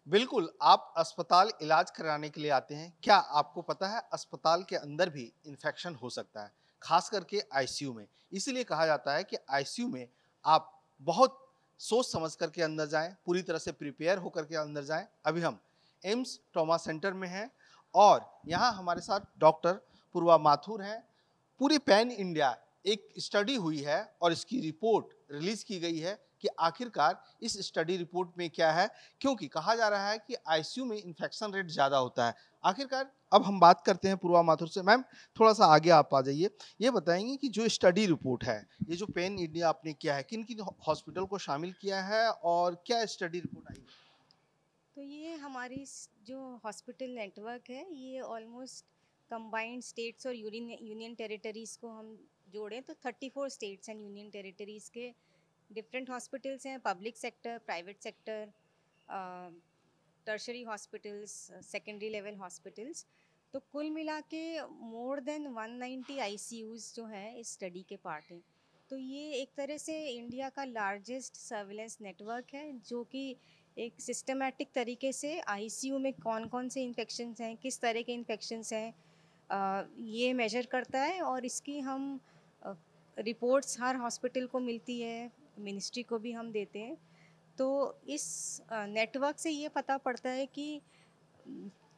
बिल्कुल, आप अस्पताल इलाज कराने के लिए आते हैं। क्या आपको पता है अस्पताल के अंदर भी इन्फेक्शन हो सकता है, ख़ास करके आईसीयू में। इसीलिए कहा जाता है कि आईसीयू में आप बहुत सोच समझ कर के अंदर जाएँ, पूरी तरह से प्रिपेयर होकर के अंदर जाएँ। अभी हम एम्स ट्रॉमा सेंटर में हैं और यहाँ हमारे साथ डॉक्टर पूर्वा माथुर हैं। पूरी पैन इंडिया एक स्टडी हुई है और इसकी रिपोर्ट रिलीज़ की गई है कि आखिरकार इस स्टडी रिपोर्ट में क्या है, क्योंकि कहा जा रहा है कि आईसीयू में इन्फेक्शन रेट ज़्यादा होता है। आखिरकार अब हम बात करते हैं पूर्वा माथुर से। मैम, थोड़ा-सा आगे आप आ जाइए। ये बताएँगी कि जो स्टडी रिपोर्ट है, ये जो पैन इंडिया आपने किया है, किन-किन हॉस्पिटल को शामिल किया है और क्या स्टडी रिपोर्ट आई है? तो ये हमारी जो हॉस्पिटल नेटवर्क है ये ऑलमोस्ट कंबाइंड स्टेट्स और यूनियन टेरिटरीज़ को हम जोड़ें तो 34 स्टेट्स एंड यूनियन टेरिटरीज़ के डिफरेंट हॉस्पिटल्स हैं, public sector, private sector, tertiary hospitals, secondary level hospitals. तो कुल मिला के मोर देन 190 आईसीयूज़ जो हैं इस स्टडी के पार्ट हैं। तो ये एक तरह से इंडिया का लार्जेस्ट सर्विलेंस नेटवर्क है जो कि एक सिस्टमेटिक तरीके से आईसीयू में कौन कौन से इन्फेक्शंस हैं, किस तरह के इन्फेक्शंस हैं, ये मेजर करता है। और इसकी हम रिपोर्ट्स हर हॉस्पिटल को मिलती है, मिनिस्ट्री को भी हम देते हैं। तो इस नेटवर्क से ये पता पड़ता है कि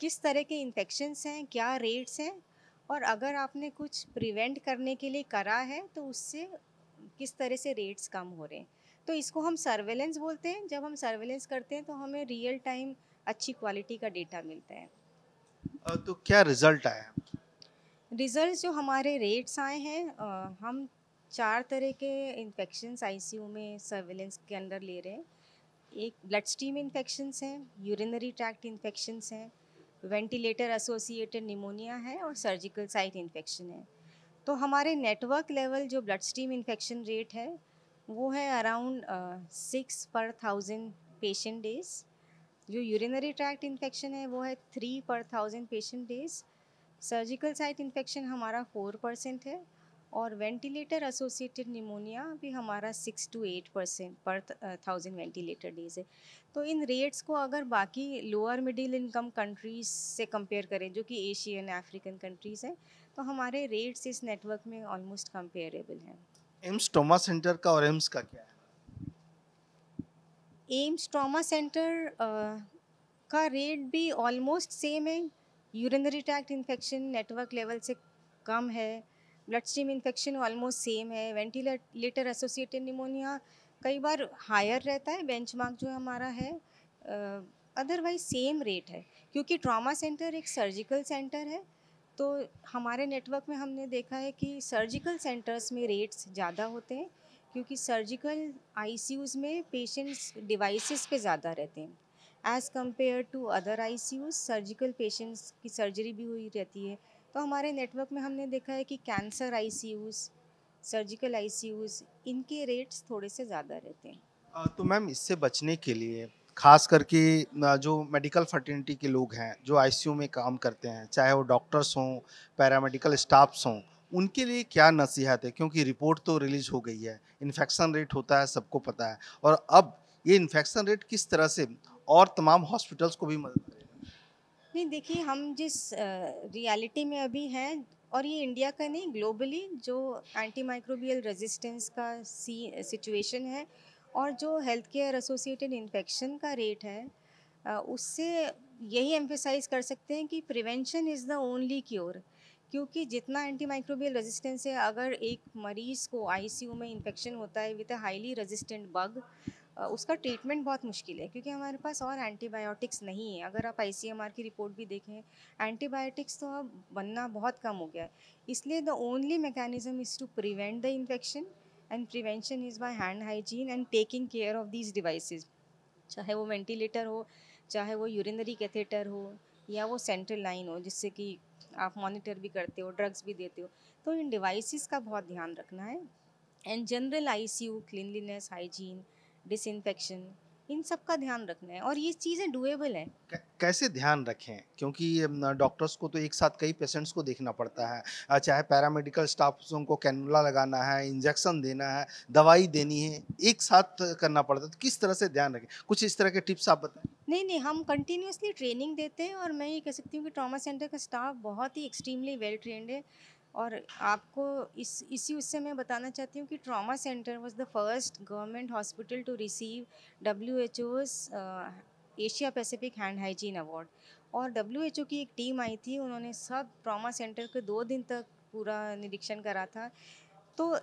किस तरह के इन्फेक्शंस हैं, क्या रेट्स हैं, और अगर आपने कुछ प्रिवेंट करने के लिए करा है तो उससे किस तरह से रेट्स कम हो रहे हैं। तो इसको हम सर्वेलेंस बोलते हैं। जब हम सर्वेलेंस करते हैं तो हमें रियल टाइम अच्छी क्वालिटी का डेटा मिलता है। तो क्या रिज़ल्ट आया? रिजल्ट्स जो हमारे रेट्स आए हैं, हम 4 तरह के इन्फेक्शंस आईसीयू में सर्वेलेंस के अंदर ले रहे हैं। एक ब्लड स्ट्रीम इन्फेक्शंस हैं, यूरिनरी ट्रैक्ट इन्फेक्शंस हैं, वेंटिलेटर एसोसिएटेड निमोनिया है और सर्जिकल साइट इन्फेक्शन है। तो हमारे नेटवर्क लेवल जो ब्लड स्ट्रीम इन्फेक्शन रेट है वो है अराउंड 6 पर 1000 पेशेंट डेज। जो यूरिनरी ट्रैक्ट इन्फेक्शन है वो है 3 पर 1000 patient days. Surgical site infection हमारा 4% है और वेंटिलेटर एसोसिएटेड निमोनिया भी हमारा 6 to 8% पर 1000 वेंटिलेटर डेज है। तो इन रेट्स को अगर बाकी लोअर मिडिल इनकम कंट्रीज से कंपेयर करें जो कि एशियन अफ्रीकन कंट्रीज़ हैं, तो हमारे रेट्स इस नेटवर्क में ऑलमोस्ट कंपेरेबल हैं। एम्स ट्रॉमा सेंटर का और एम्स का क्या है? एम्स ट्रॉमा सेंटर का रेट भी ऑलमोस्ट सेम है। Urinary tract infection network level से कम है, blood stream infection almost same है, वेंटिलेटर एसोसिएटेड निमोनिया कई बार हायर रहता है, बेंचमार्क जो हमारा है। अदरवाइज सेम रेट है क्योंकि ट्रॉमा सेंटर एक सर्जिकल सेंटर है। तो हमारे नेटवर्क में हमने देखा है कि सर्जिकल सेंटर्स में रेट्स ज़्यादा होते हैं क्योंकि सर्जिकल आईसीयूज़ में पेशेंट्स डिवाइसेस पे ज़्यादा रहते हैं as compare to other ICUs. Surgical patients की सर्जरी भी हुई रहती है। तो हमारे नेटवर्क में हमने देखा है कि कैंसर आईसीयूज़, सर्जिकल आईसीयूज़, इनके रेट्स थोड़े से ज़्यादा रहते हैं। तो मैम, इससे बचने के लिए खास करके जो मेडिकल फर्टिनिटी के लोग हैं, जो आईसीयू में काम करते हैं, चाहे वो डॉक्टर्स हों, पैरामेडिकल स्टाफ्स हों, उनके लिए क्या नसीहत है? क्योंकि रिपोर्ट तो रिलीज़ हो गई है, इन्फेक्शन रेट होता है, सबको पता है और अब ये इन्फेक्शन रेट किस तरह से और तमाम हॉस्पिटल्स को भी मदद करेगा? नहीं, देखिए हम जिस रियलिटी में अभी हैं, और ये इंडिया का नहीं ग्लोबली जो एंटी माइक्रोबियल रेजिस्टेंस का सिचुएशन है और जो हेल्थ केयर एसोसिएटेड इन्फेक्शन का रेट है, उससे यही एम्फेसाइज कर सकते हैं कि prevention is the only cure. क्योंकि जितना एंटी माइक्रोबियल रेजिस्टेंस है, अगर एक मरीज़ को आईसीयू में इन्फेक्शन होता है with a highly resistant bug, उसका ट्रीटमेंट बहुत मुश्किल है क्योंकि हमारे पास और एंटीबायोटिक्स नहीं है। अगर आप आईसीएमआर की रिपोर्ट भी देखें, एंटीबायोटिक्स तो अब बनना बहुत कम हो गया है। इसलिए the only mechanism is to prevent the infection, and prevention is by hand hygiene and taking care of these devices. चाहे वो वेंटिलेटर हो, चाहे वो यूरिनरी कैथेटर हो, या वो सेंट्रल लाइन हो जिससे कि आप मॉनिटर भी करते हो, ड्रग्स भी देते हो। तो इन डिवाइसेस का बहुत ध्यान रखना है। And general ICU cleanliness, hygiene, disinfection, इन सब का ध्यान रखना है और ये चीज़ें डुएबल हैं। कैसे ध्यान रखें? क्योंकि डॉक्टर्स को तो एक साथ कई पेशेंट्स को देखना पड़ता है। चाहे पैरामेडिकल स्टाफ्स को कैनुला लगाना है, इंजेक्शन देना है, दवाई देनी है, एक साथ करना पड़ता है। तो किस तरह से ध्यान रखें? कुछ इस तरह के टिप्स आप बताएँ। नहीं, नहीं, हम कंटिन्यूअसली ट्रेनिंग देते हैं और मैं ये कह सकती हूँ कि ट्रॉमा सेंटर का स्टाफ बहुत ही एक्सट्रीमली वेल ट्रेन्ड है। और आपको इसी उससे मैं बताना चाहती हूँ कि trauma centre was the first government hospital to receive डब्ल्यूएचओ's Asia Pacific hand hygiene award. और डब्ल्यूएचओ की एक टीम आई थी, उन्होंने सब ट्रॉमा सेंटर के 2 दिन तक पूरा निरीक्षण करा था। तो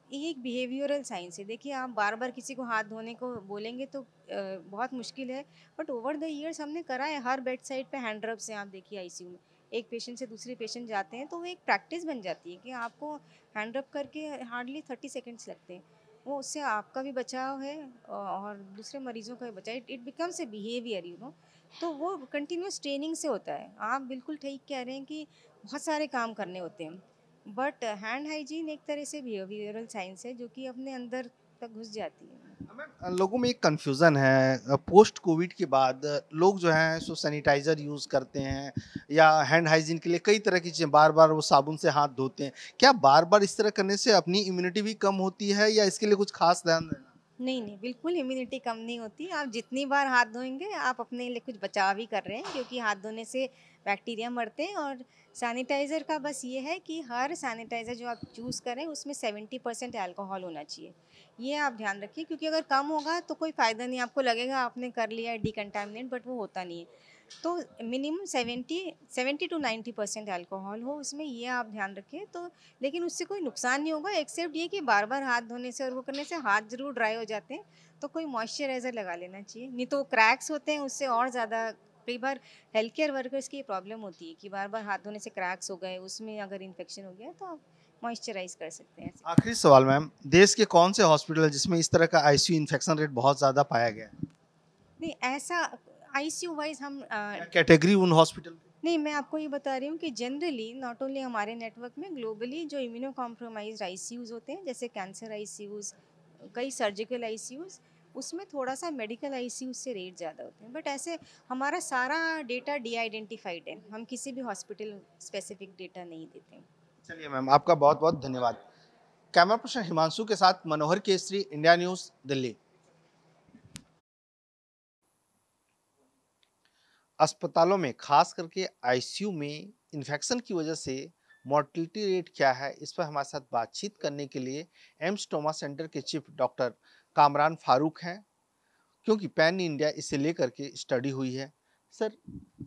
ये एक बिहेवियरल साइंस है। देखिए, आप बार-बार किसी को हाथ धोने को बोलेंगे तो बहुत मुश्किल है, बट ओवर द ईयर्स हमने करा है। हर बेड साइड पे हैंड रब्स हैं, आप देखिए आईसीयू में। एक पेशेंट से दूसरे पेशेंट जाते हैं तो वो एक प्रैक्टिस बन जाती है कि आपको हैंड रब करके हार्डली 30 सेकंड्स लगते हैं। वो उससे आपका भी बचाव है और दूसरे मरीजों का भी बचाव। It it becomes a behaviour, you know. तो वो कंटिन्यूअस ट्रेनिंग से होता है। आप बिल्कुल ठीक कह रहे हैं कि बहुत सारे काम करने होते हैं। बट हैंड हाइजीन एक तरह से बिहेवियरल साइंस है जो कि अपने अंदर तक घुस जाती है। मैम, लोगों में एक कंफ्यूजन है पोस्ट कोविड के बाद लोग जो हैं सो सैनिटाइजर यूज करते हैं या हैंड हाइजीन के लिए कई तरह की चीजें बार बार वो साबुन से हाथ धोते हैं। क्या बार बार इस तरह करने से अपनी इम्यूनिटी भी कम होती है या इसके लिए कुछ खास ध्यान देना? नहीं, नहीं, बिल्कुल इम्यूनिटी कम नहीं होती। आप जितनी बार हाथ धोएँगे, आप अपने लिए कुछ बचाव ही कर रहे हैं, क्योंकि हाथ धोने से बैक्टीरिया मरते हैं। और सैनिटाइज़र का बस ये है कि हर सैनिटाइज़र जो आप चूज़ करें, उसमें 70% अल्कोहल होना चाहिए। ये आप ध्यान रखिए, क्योंकि अगर कम होगा तो कोई फ़ायदा नहीं। आपको लगेगा आपने कर लिया है डिकंटामिनेट, बट वो होता नहीं है। तो मिनिमम 70 टू 90% अल्कोहल हो उसमें, ये आप ध्यान रखें। तो लेकिन उससे कोई नुकसान नहीं होगा, एक्सेप्ट ये कि बार बार हाथ धोने से और वो करने से हाथ जरूर ड्राई हो जाते हैं। तो कोई मॉइस्चराइज़र लगा लेना चाहिए, नहीं तो क्रैक्स होते हैं उससे और ज़्यादा। कई बार हेल्थ केयर वर्कर्स की प्रॉब्लम होती है कि बार बार हाथ धोने से क्रैक्स हो गए, उसमें अगर इन्फेक्शन हो गया तो आप मॉइस्चराइज कर सकते हैं ऐसे। आखिरी सवाल मैम, देश के कौन से हॉस्पिटल है जिसमें इस तरह का आईसीयू इन्फेक्शन रेट बहुत ज्यादा पाया गया है नहीं, ऐसा आईसीयू वाइज हम या कैटेगरी उन हॉस्पिटल? नहीं, मैं आपको ये बता रही हूँ कि जनरली नॉट ओनली हमारे नेटवर्क में, ग्लोबली जो इम्यूनो कॉम्प्रोमाइज्ड आईसीयूज़ होते हैं, जैसे कैंसर आईसीयूज़, कई सर्जिकल आईसीयूज़, उसमें थोड़ा सा मेडिकल आईसीयूज़ से रेट ज़्यादा होते हैं। बट ऐसे हमारा सारा डेटा डी आइडेंटिफाइड है, हम किसी भी हॉस्पिटल स्पेसिफिक डेटा नहीं देते हैं। चलिए मैम, आपका बहुत बहुत धन्यवाद। कैमरा पर्सन हिमांशु के साथ मनोहर केसरी, इंडिया न्यूज, दिल्ली। अस्पतालों में खास करके आईसीयू में इन्फेक्शन की वजह से मॉर्टिलिटी रेट क्या है, इस पर हमारे साथ बातचीत करने के लिए एम्स ट्रॉमा सेंटर के चीफ डॉक्टर कामरान फारूक हैं, क्योंकि पैन इंडिया इसे लेकर के स्टडी हुई है। सर,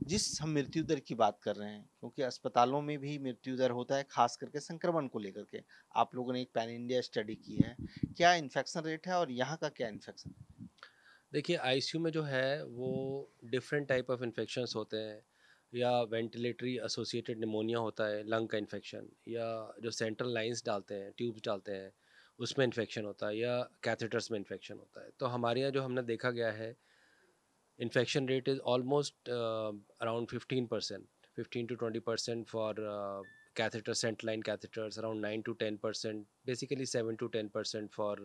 जिस हम मृत्यु दर की बात कर रहे हैं, क्योंकि अस्पतालों में भी मृत्यु दर होता है खास करके संक्रमण को लेकर के, आप लोगों ने एक पैन इंडिया स्टडी की है, क्या इन्फेक्शन रेट है और यहाँ का क्या इन्फेक्शन? देखिए आईसीयू में जो है वो डिफरेंट टाइप ऑफ इन्फेक्शंस होते हैं, या वेंटिलेटरी एसोसिएटेड निमोनिया होता है, लंग का इन्फेक्शन, या जो सेंट्रल लाइंस डालते हैं, ट्यूब्स डालते हैं, उसमें इन्फेक्शन होता है, या कैथेटर्स में इन्फेक्शन होता है। तो हमारे यहाँ जो हमने देखा गया है, infection rate is almost around 15%, 15 to 20% for catheter, central line catheters, around 9 to 10%, basically 7 to 10% for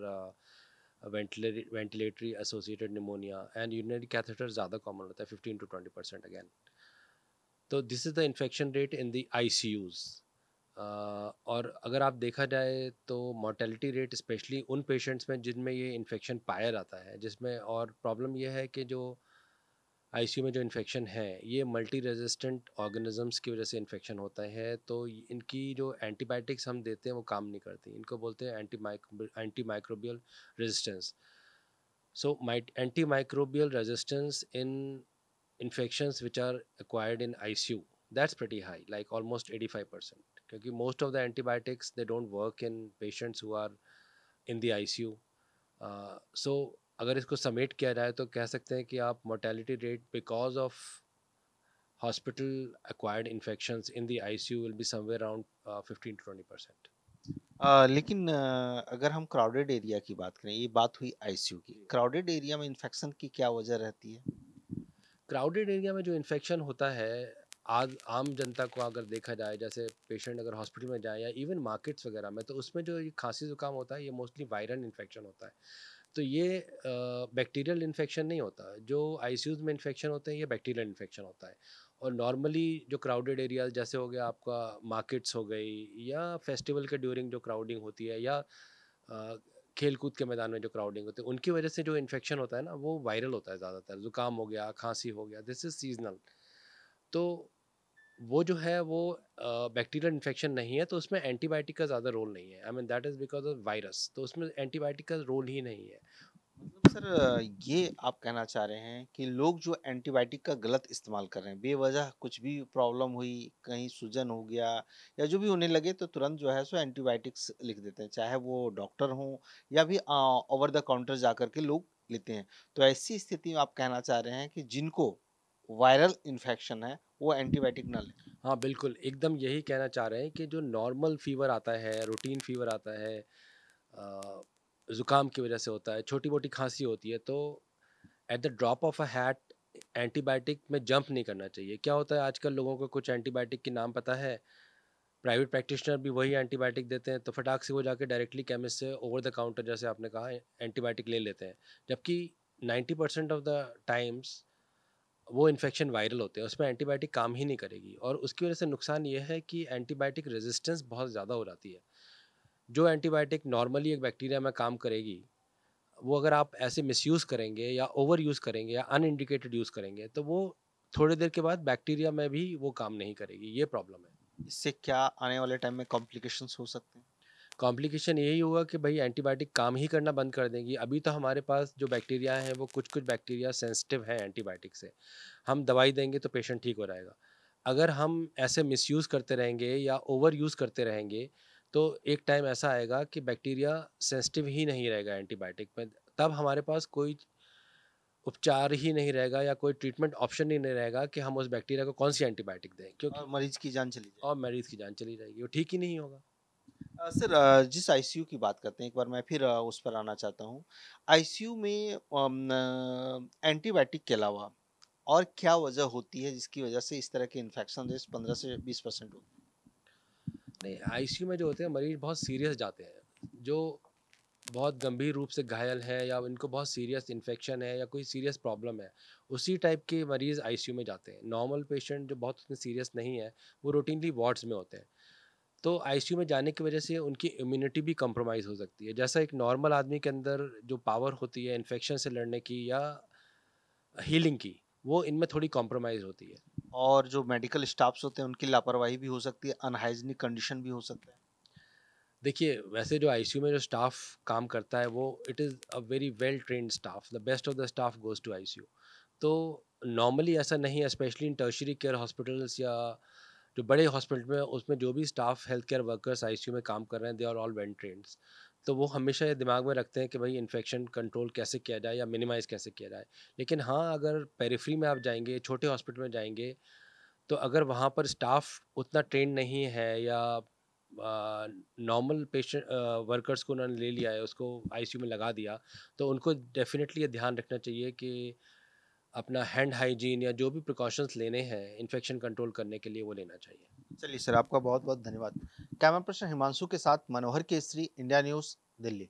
ventilatory associated pneumonia, and urinary catheter ज़्यादा कॉमन होता है, 15 to 20% अगेन। तो this is the infection rate in the ICUs। और अगर आप देखा जाए तो मोर्टेलिटी रेट स्पेशली उन पेशेंट्स में जिनमें ये इन्फेक्शन पाया जाता है, जिसमें, और प्रॉब्लम ये है कि जो आईसीयू में जो इन्फेक्शन है ये मल्टी रेजिस्टेंट ऑर्गेनिजम्स की वजह से इन्फेक्शन होता है। तो इनकी जो एंटीबायोटिक्स हम देते हैं वो काम नहीं करती, इनको बोलते हैं anti microbial resistance. So antimicrobial resistance in infections which are acquired in ICU, that's pretty high, like almost 85%. क्योंकि most of the antibiotics they don't work in patients who are in the ICU. So अगर इसको समेट किया जाए तो कह सकते हैं कि आप mortality rate because of hospital acquired infections in the ICU will be somewhere around 15 to 20%. लेकिन अगर हम क्राउडेड एरिया की बात करें, ये बात हुई आईसीयू की, क्राउडेड एरिया में इन्फेक्शन की क्या वजह रहती है? क्राउडेड एरिया में जो इन्फेक्शन होता है, आज आम जनता को अगर देखा जाए, जैसे पेशेंट अगर हॉस्पिटल में जाए या इवन मार्केट्स वगैरह में, तो उसमें जो ये खांसी जुकाम होता है ये मोस्टली वायरल इन्फेक्शन होता है। तो ये बैक्टीरियल इन्फेक्शन नहीं होता। जो आईसीयूज में इन्फेक्शन होते हैं ये बैक्टीरियल इन्फेक्शन होता है। और नॉर्मली जो क्राउडेड एरियाज जैसे हो गया आपका मार्केट्स हो गई, या फेस्टिवल के ड्यूरिंग जो क्राउडिंग होती है, या खेल कूद के मैदान में जो क्राउडिंग होती है उनकी वजह से जो इन्फेक्शन होता है ना वो वायरल होता है ज़्यादातर, जुकाम हो गया, खांसी हो गया, दिस इज सीजनल। तो वो जो है वो बैक्टीरियल इन्फेक्शन नहीं है, तो उसमें एंटीबायोटिक का ज़्यादा रोल नहीं है। I mean that is because of virus, तो उसमें एंटीबायोटिक का रोल ही नहीं है। मतलब सर ये आप कहना चाह रहे हैं कि लोग जो एंटीबायोटिक का गलत इस्तेमाल कर रहे हैं, बेवजह कुछ भी प्रॉब्लम हुई, कहीं सूजन हो गया या जो भी उन्हें लगे तो तुरंत जो है सो एंटीबायोटिक्स लिख देते हैं, चाहे वो डॉक्टर हों या भी ओवर द काउंटर जा कर के लोग लेते हैं। तो ऐसी स्थिति में आप कहना चाह रहे हैं कि जिनको वायरल इन्फेक्शन है वो एंटीबायोटिक ना लें। हाँ बिल्कुल, एकदम यही कहना चाह रहे हैं कि जो नॉर्मल फीवर आता है, रूटीन फीवर आता है, ज़ुकाम की वजह से होता है, छोटी मोटी खांसी होती है, तो at the drop of a hat antibiotic में जंप नहीं करना चाहिए। क्या होता है आजकल लोगों को कुछ एंटीबायोटिक के नाम पता है, प्राइवेट प्रैक्टिशनर भी वही एंटीबायोटिक देते हैं, तो फटाक से वो जाके डायरेक्टली केमिस्ट से ओवर द काउंटर जैसे आपने कहा एंटीबायोटिक ले लेते हैं, जबकि 90% ऑफ द टाइम्स वो इन्फेक्शन वायरल होते हैं, उसमें एंटीबायोटिक काम ही नहीं करेगी, और उसकी वजह से नुकसान ये है कि एंटीबायोटिक रेजिस्टेंस बहुत ज़्यादा हो जाती है। जो एंटीबायोटिक नॉर्मली एक बैक्टीरिया में काम करेगी, वो अगर आप ऐसे मिसयूज़ करेंगे या ओवर यूज़ करेंगे या अनइंडिकेटेड यूज़ करेंगे, तो वो थोड़ी देर के बाद बैक्टीरिया में भी वो काम नहीं करेगी। ये प्रॉब्लम है। इससे क्या आने वाले टाइम में कॉम्प्लिकेशंस हो सकते हैं? कॉम्प्लिकेशन यही होगा कि भाई एंटीबायोटिक काम ही करना बंद कर देंगी। अभी तो हमारे पास जो बैक्टीरिया हैं वो कुछ कुछ बैक्टीरिया सेंसिटिव हैं एंटीबायोटिक से, हम दवाई देंगे तो पेशेंट ठीक हो जाएगा। अगर हम ऐसे मिसयूज़ करते रहेंगे या ओवर यूज़ करते रहेंगे, तो एक टाइम ऐसा आएगा कि बैक्टीरिया सेंसिटिव ही नहीं रहेगा एंटीबायोटिक में, तब हमारे पास कोई उपचार ही नहीं रहेगा या कोई ट्रीटमेंट ऑप्शन ही नहीं रहेगा कि हम उस बैक्टीरिया को कौन सी एंटीबायोटिक दें, क्योंकि और मरीज की जान चली जाए। और मरीज़ की जान चली जाएगी, वो ठीक ही नहीं होगा। सर जिस आईसीयू की बात करते हैं एक बार मैं फिर उस पर आना चाहता हूँ। आईसीयू में एंटीबायोटिक के अलावा और क्या वजह होती है जिसकी वजह से इस तरह के इन्फेक्शन रेट 15 से 20% होते हैं? नहीं, आईसीयू में जो होते हैं मरीज बहुत सीरियस जाते हैं, जो बहुत गंभीर रूप से घायल है या उनको बहुत सीरियस इन्फेक्शन है या कोई सीरियस प्रॉब्लम है, उसी टाइप के मरीज़ आईसीयू में जाते हैं। नॉर्मल पेशेंट जो बहुत उतने सीरियस नहीं है, वो रूटीनली वार्ड्स में होते हैं। तो आईसीयू में जाने की वजह से उनकी इम्यूनिटी भी कंप्रोमाइज़ हो सकती है। जैसा एक नॉर्मल आदमी के अंदर जो पावर होती है इन्फेक्शन से लड़ने की या हीलिंग की, वो इनमें थोड़ी कॉम्प्रोमाइज़ होती है। और जो मेडिकल स्टाफ्स होते हैं उनकी लापरवाही भी हो सकती है, अनहाइजीनिक कंडीशन भी हो सकता है। देखिए, वैसे जो आईसीयू में जो स्टाफ काम करता है वो it is a very well trained staff, the best of the staff goes to ICU. तो नॉर्मली ऐसा नहीं है, specially in tertiary care hospitals या जो बड़े हॉस्पिटल में, उसमें जो भी staff health care workers ICU में काम कर रहे हैं, they are all well trained. तो वो हमेशा ये दिमाग में रखते हैं कि भाई इन्फेक्शन कंट्रोल कैसे किया जाए या मिनिमाइज़ कैसे किया जाए। लेकिन हाँ, अगर पेरिफेरी में आप जाएँगे, छोटे हॉस्पिटल में जाएँगे, तो अगर वहाँ पर स्टाफ उतना ट्रेंड नहीं है या नॉर्मल पेशेंट वर्कर्स को उन्होंने ले लिया है, उसको आईसीयू में लगा दिया, तो उनको डेफिनेटली ये ध्यान रखना चाहिए कि अपना हैंड हाइजीन या जो भी प्रिकॉशंस लेने हैं इन्फेक्शन कंट्रोल करने के लिए, वो लेना चाहिए। चलिए सर, आपका बहुत बहुत धन्यवाद। कैमरा पर्सन हिमांशु के साथ मनोहर केसरी, इंडिया न्यूज़, दिल्ली।